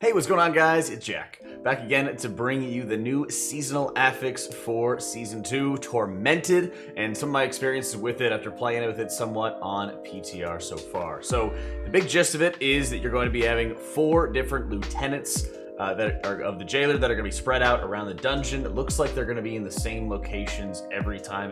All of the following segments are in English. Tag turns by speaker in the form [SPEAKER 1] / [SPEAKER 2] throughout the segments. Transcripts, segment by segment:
[SPEAKER 1] Hey, what's going on, guys? It's Jack, back again to bring you the new seasonal affix for Season 2, Tormented, and some of my experiences with it after playing with it somewhat on PTR so far. So, the big gist of it is that you're going to be having 4 different lieutenants that are of the jailer that are going to be spread out around the dungeon. It looks like they're going to be in the same locations every time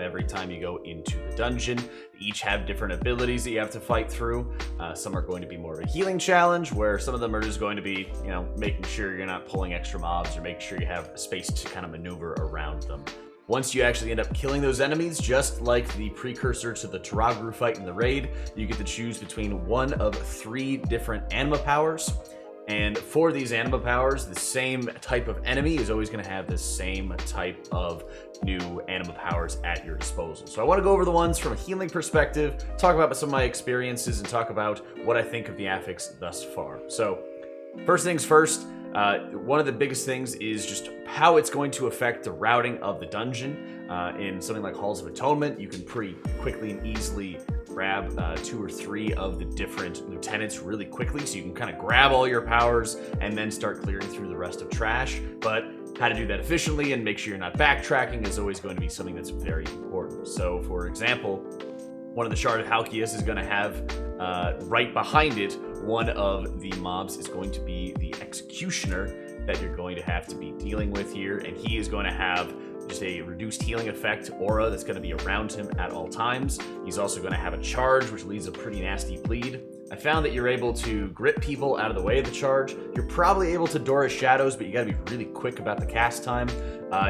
[SPEAKER 1] you go into the dungeon. They each have different abilities that you have to fight through. Some are going to be more of a healing challenge, where some of them are just going to be, making sure you're not pulling extra mobs or making sure you have space to kind of maneuver around them. Once you actually end up killing those enemies, just like the precursor to the Taragru fight in the raid, you get to choose between one of 3 different anima powers. And for these anima powers, the same type of enemy is always going to have the same type of new anima powers at your disposal. So I want to go over the ones from a healing perspective, talk about some of my experiences, and talk about what I think of the affix thus far. So first things first, one of the biggest things is just how it's going to affect the routing of the dungeon. In something like Halls of Atonement, you can pretty quickly and easily grab 2 or 3 of the different lieutenants really quickly, so you can kind of grab all your powers and then start clearing through the rest of trash. But how to do that efficiently and make sure you're not backtracking is always going to be something that's very important. So, for example, one of the Shard of Halkias is going to have right behind it, one of the mobs is going to be the Executioner that you're going to have to be dealing with here, and he is going to have just a reduced healing effect aura that's going to be around him at all times. He's also going to have a charge, which leaves a pretty nasty bleed. I found that you're able to grip people out of the way of the charge. You're probably able to Dora's Shadows, but you got to be really quick about the cast time.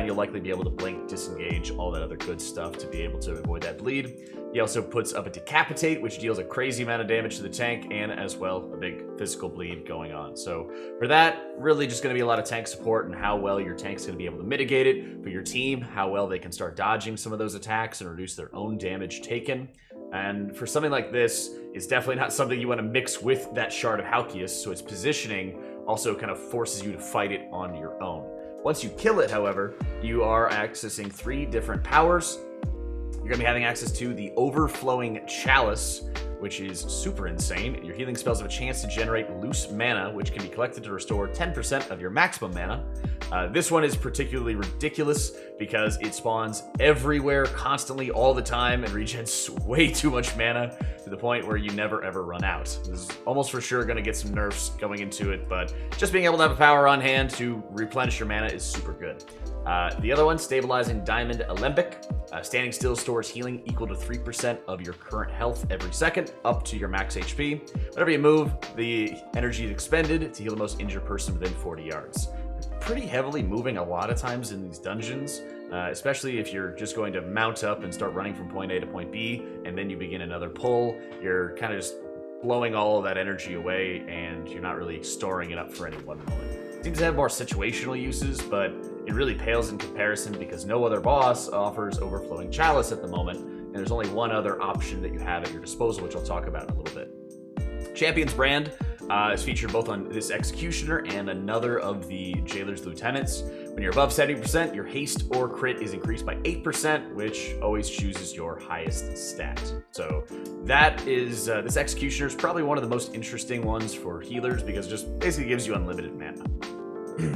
[SPEAKER 1] You'll likely be able to blink, disengage, all that other good stuff to be able to avoid that bleed. He also puts up a Decapitate, which deals a crazy amount of damage to the tank, and as well, a big physical bleed going on. So for that, really just going to be a lot of tank support and how well your tank's going to be able to mitigate it. For your team, how well they can start dodging some of those attacks and reduce their own damage taken. And for something like this, it's definitely not something you want to mix with that Shard of Halkias, so its positioning also kind of forces you to fight it on your own. Once you kill it, however, you are accessing 3 different powers. You're going to be having access to the Overflowing Chalice, which is super insane. Your healing spells have a chance to generate loose mana, which can be collected to restore 10% of your maximum mana. This one is particularly ridiculous because it spawns everywhere, constantly, all the time, and regens way too much mana to the point where you never ever run out. This is almost for sure going to get some nerfs going into it, but just being able to have a power on hand to replenish your mana is super good. The other one, Stabilizing Diamond Alembic. Standing still stores healing equal to 3% of your current health every second, up to your max HP. Whenever you move, the energy is expended to heal the most injured person within 40 yards. Pretty heavily moving a lot of times in these dungeons, especially if you're just going to mount up and start running from point A to point B, and then you begin another pull. You're kind of just blowing all of that energy away, and you're not really storing it up for any one moment. It seems to have more situational uses, but it really pales in comparison because no other boss offers Overflowing Chalice at the moment, and there's only one other option that you have at your disposal, which I'll talk about in a little bit. Champion's Brand is featured both on this Executioner and another of the Jailer's Lieutenants. When you're above 70%, your haste or crit is increased by 8%, which always chooses your highest stat. So that is, this Executioner is probably one of the most interesting ones for healers because it just basically gives you unlimited mana.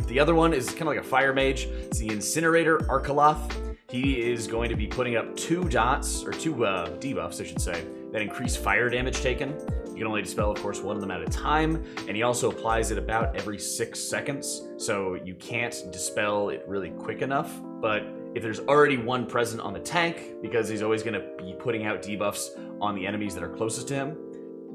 [SPEAKER 1] The other one is kind of like a fire mage. It's the Incinerator Arcaloth. He is going to be putting up 2 dots, or 2 debuffs, I should say, that increase fire damage taken. You can only dispel, of course, one of them at a time, and he also applies it about every 6 seconds, so you can't dispel it really quick enough. But if there's already one present on the tank, because he's always going to be putting out debuffs on the enemies that are closest to him,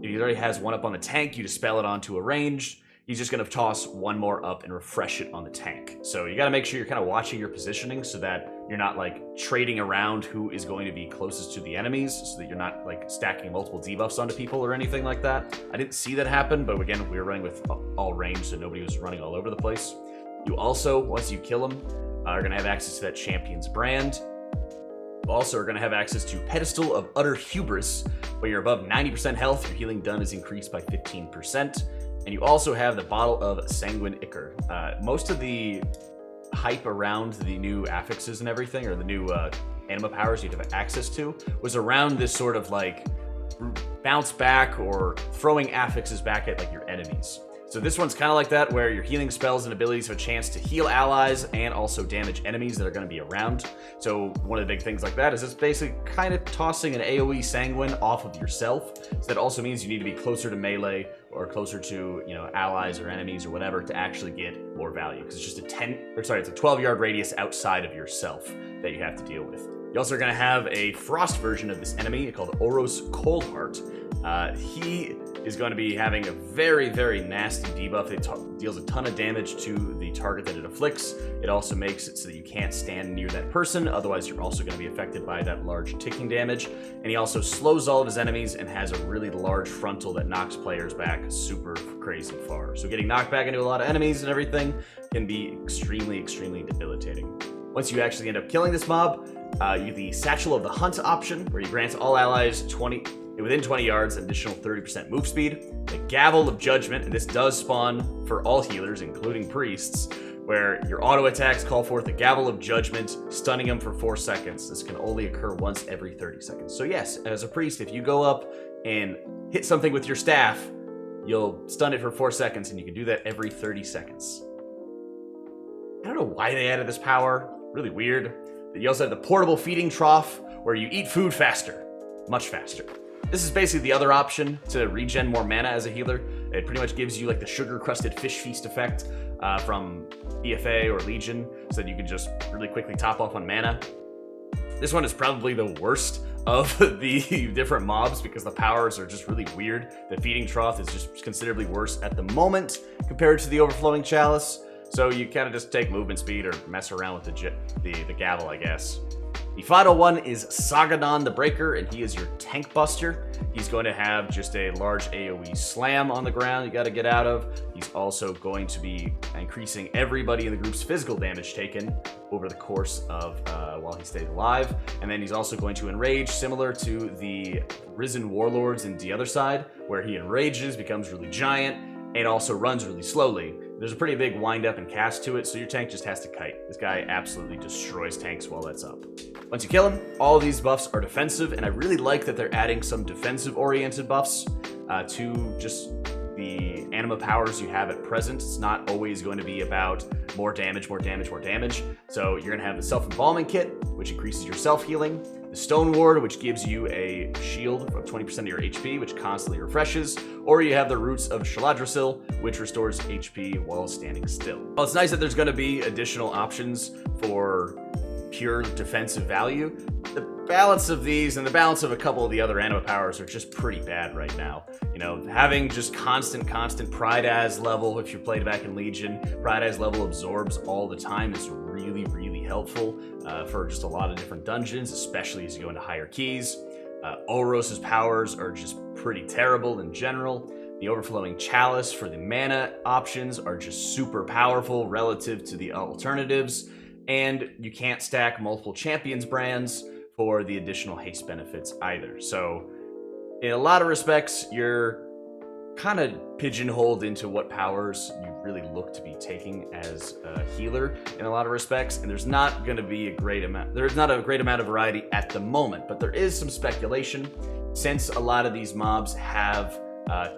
[SPEAKER 1] if he already has one up on the tank, you dispel it onto a ranged. He's just going to toss one more up and refresh it on the tank. So you got to make sure you're kind of watching your positioning so that you're not like trading around who is going to be closest to the enemies, so that you're not like stacking multiple debuffs onto people or anything like that. I didn't see that happen, but again, we were running with all range, so nobody was running all over the place. You also, once you kill him, are going to have access to that Champion's Brand. You also are going to have access to Pedestal of Utter Hubris, where you're above 90% health, your healing done is increased by 15%. And you also have the Bottle of Sanguine Ichor. Most of the hype around the new affixes and everything, or the new anima powers you'd have access to, was around this sort of like bounce back or throwing affixes back at like your enemies. So this one's kind of like that, where your healing spells and abilities have a chance to heal allies and also damage enemies that are going to be around. So one of the big things like that is it's basically kind of tossing an AoE Sanguine off of yourself. So that also means you need to be closer to melee or closer to, you know, allies or enemies or whatever to actually get more value. Because it's just it's a 12-yard radius outside of yourself that you have to deal with. You also are going to have a frost version of this enemy called Oros Coldheart. He is going to be having a very, very nasty debuff. It deals a ton of damage to the target that it afflicts. It also makes it so that you can't stand near that person, otherwise you're also going to be affected by that large ticking damage. And he also slows all of his enemies and has a really large frontal that knocks players back super crazy far. So getting knocked back into a lot of enemies and everything can be extremely, extremely debilitating. Once you actually end up killing this mob, you get the Satchel of the Hunt option, where you grant all allies within 20 yards an additional 30% move speed. The Gavel of Judgment, and this does spawn for all healers, including priests, where your auto attacks call forth the Gavel of Judgment, stunning them for 4 seconds. This can only occur once every 30 seconds. So yes, as a priest, if you go up and hit something with your staff, you'll stun it for 4 seconds, and you can do that every 30 seconds. I don't know why they added this power. Really weird. You also have the Portable Feeding Trough, where you eat food faster. Much faster. This is basically the other option to regen more mana as a healer. It pretty much gives you like the sugar-crusted fish feast effect from EFA or Legion, so that you can just really quickly top off on mana. This one is probably the worst of the different mobs because the powers are just really weird. The Feeding Trough is just considerably worse at the moment compared to the Overflowing Chalice. So you kind of just take movement speed or mess around with the gavel, I guess. The final one is Sagadan the Breaker, and he is your tank buster. He's going to have just a large AoE slam on the ground you got to get out of. He's also going to be increasing everybody in the group's physical damage taken over the course of while he stays alive. And then he's also going to enrage, similar to the Risen Warlords in the other side, where he enrages, becomes really giant, and also runs really slowly. There's a pretty big wind up and cast to it, so your tank just has to kite. This guy absolutely destroys tanks while that's up. Once you kill him, all of these buffs are defensive, and I really like that they're adding some defensive-oriented buffs to just the anima powers you have at present. It's not always going to be about more damage, more damage, more damage. So you're going to have the Self-Embalming Kit, which increases your self-healing, the Stone Ward, which gives you a shield of 20% of your HP, which constantly refreshes, or you have the Roots of Shaladrasil, which restores HP while standing still. Well, it's nice that there's going to be additional options for pure defensive value. The balance of these and the balance of a couple of the other anima powers are just pretty bad right now. You know, having just constant Pride As level, if you played back in Legion, Pride As level absorbs all the time is really, really helpful for just a lot of different dungeons, especially as you go into higher keys. Oros's powers are just pretty terrible in general. The Overflowing Chalice for the mana options are just super powerful relative to the alternatives, and you can't stack multiple champions brands for the additional haste benefits either. So in a lot of respects, you're kind of pigeonholed into what powers you really look to be taking as a healer in a lot of respects, and there's not going to be a great amount of variety at the moment, but there is some speculation since a lot of these mobs have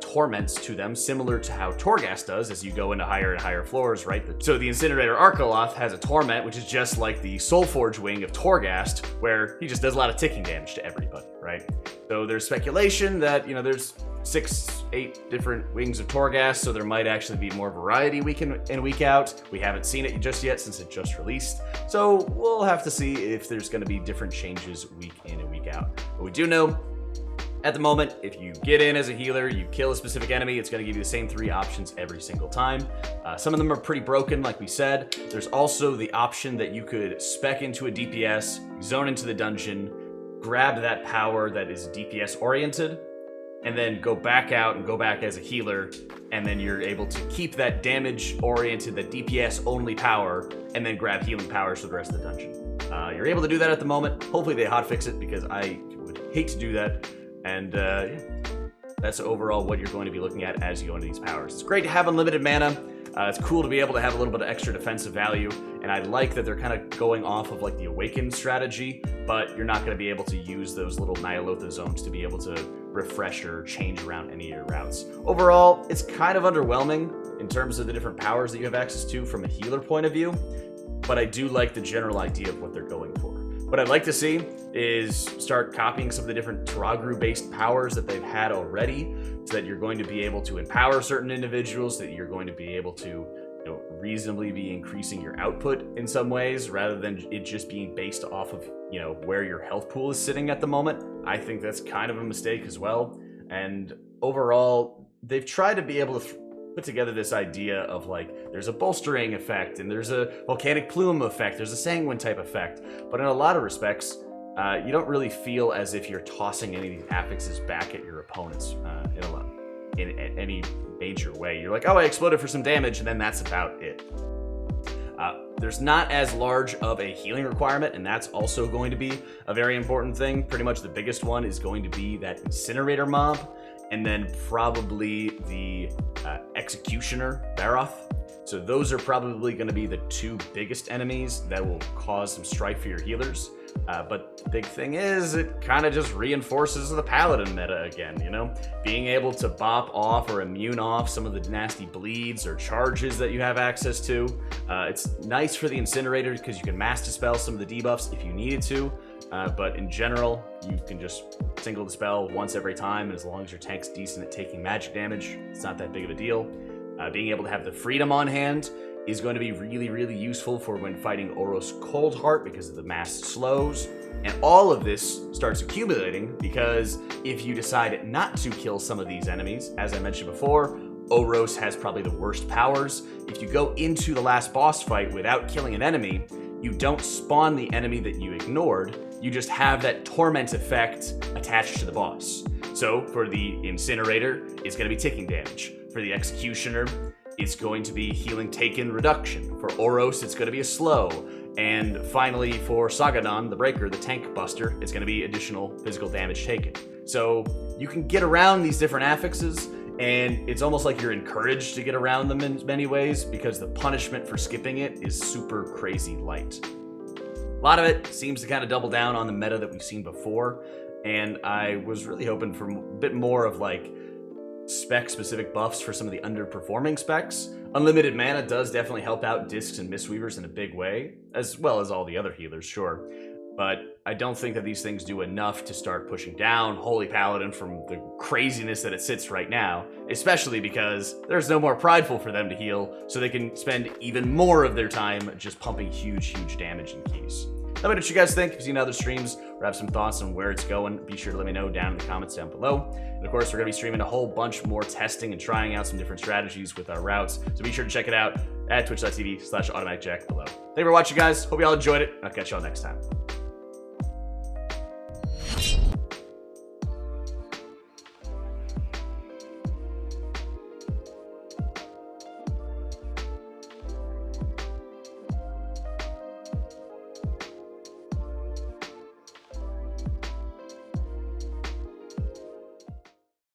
[SPEAKER 1] torments to them, similar to how Torghast does as you go into higher and higher floors, right? So the Incinerator Arcaloth has a torment, which is just like the Soulforge wing of Torghast, where he just does a lot of ticking damage to everybody, right? So there's speculation that, you know, there's 6-8 different wings of Torghast, so there might actually be more variety week in and week out. We haven't seen it just yet since it just released, so we'll have to see if there's going to be different changes week in and week out. But we do know at the moment, if you get in as a healer, you kill a specific enemy, it's going to give you the same 3 options every single time. Some of them are pretty broken, like we said. There's also the option that you could spec into a DPS, zone into the dungeon, grab that power that is DPS oriented, and then go back out and go back as a healer, and then you're able to keep that damage oriented, that DPS only power, and then grab healing powers for the rest of the dungeon. You're able to do that at the moment. Hopefully they hotfix it, because I would hate to do that. And yeah, that's overall what you're going to be looking at as you go into these powers. It's great to have unlimited mana. It's cool to be able to have a little bit of extra defensive value, and I like that they're kind of going off of like the Awakened strategy, but you're not going to be able to use those little Nyalotha zones to be able to refresh or change around any of your routes. Overall, it's kind of underwhelming in terms of the different powers that you have access to from a healer point of view, but I do like the general idea of what they're going for. What I'd like to see is start copying some of the different Taragru-based powers that they've had already, so that you're going to be able to empower certain individuals, that you're going to be able to reasonably be increasing your output in some ways, rather than it just being based off of, where your health pool is sitting at the moment. I think that's kind of a mistake as well. And overall, they've tried to be able to put together this idea of like, there's a bolstering effect, and there's a volcanic plume effect, there's a sanguine type effect, but in a lot of respects, you don't really feel as if you're tossing any of these affixes back at your opponents in any major way. You're like, oh, I exploded for some damage, and then that's about it. There's not as large of a healing requirement, and that's also going to be a very important thing. Pretty much the biggest one is going to be that Incinerator mob, and then probably the Executioner Baroth. So those are probably going to be the two biggest enemies that will cause some strife for your healers. But the big thing is, it kind of just reinforces the Paladin meta again, Being able to bop off or immune off some of the nasty bleeds or charges that you have access to. It's nice for the Incinerators because you can mass dispel some of the debuffs if you needed to. But in general, you can just single dispel once every time, and as long as your tank's decent at taking magic damage, it's not that big of a deal. Being able to have the Freedom on hand is going to be really, really useful for when fighting Oros Coldheart because of the mass slows. And all of this starts accumulating because if you decide not to kill some of these enemies, as I mentioned before, Oros has probably the worst powers. If you go into the last boss fight without killing an enemy, you don't spawn the enemy that you ignored, you just have that torment effect attached to the boss. So for the Incinerator, it's going to be ticking damage. For the Executioner, it's going to be healing taken reduction. For Oros, it's going to be a slow. And finally, for Sagadan the Breaker, the tank buster, it's going to be additional physical damage taken. So you can get around these different affixes, and it's almost like you're encouraged to get around them in many ways because the punishment for skipping it is super crazy light. A lot of it seems to kind of double down on the meta that we've seen before, and I was really hoping for a bit more of like spec-specific buffs for some of the underperforming specs. Unlimited mana does definitely help out Discs and Mistweavers in a big way, as well as all the other healers, sure. But I don't think that these things do enough to start pushing down Holy Paladin from the craziness that it sits right now, especially because there's no more Prideful for them to heal, so they can spend even more of their time just pumping huge damage and keys. Let me know what you guys think. If you've seen other streams or have some thoughts on where it's going, be sure to let me know down in the comments down below. And of course, we're going to be streaming a whole bunch more testing and trying out some different strategies with our routes. So be sure to check it out at twitch.tv/AutomaticJak below. Thank you for watching, guys. Hope you all enjoyed it. I'll catch you all next time.